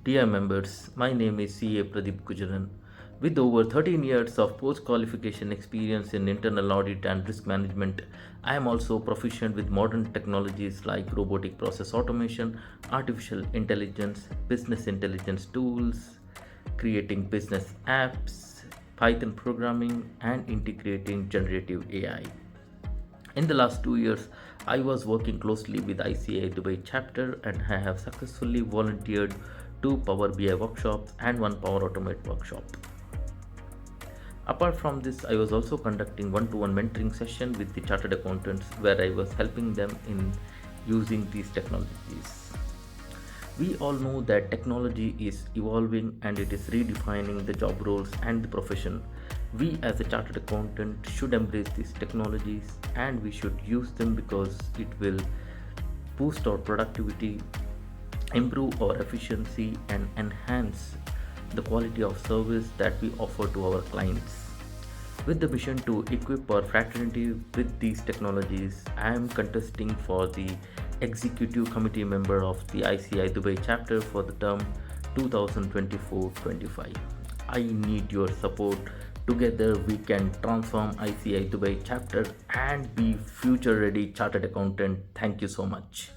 Dear members, my name is CA Pradeep Gujaran. With over 13 years of post qualification experience in internal audit and risk management, I am also proficient with modern technologies like robotic process automation, artificial intelligence, business intelligence tools, creating business apps, Python programming, and integrating generative AI. In the last 2 years, I was working closely with ICAI Dubai Chapter and I have successfully volunteered two Power BI workshops and one Power Automate workshop. Apart from this, I was also conducting one-to-one mentoring session with the chartered accountants where I was helping them in using these technologies. We all know that technology is evolving and it is redefining the job roles and the profession. We as a chartered accountant should embrace these technologies and we should use them because it will boost our productivity, improve our efficiency, and enhance the quality of service that we offer to our clients. With the mission to equip our fraternity with these technologies, I am contesting for the Executive Committee member of the ICAI Dubai Chapter for the term 2024-25. I need your support. Together we can transform ICAI Dubai Chapter and be future ready chartered accountant. Thank you so much.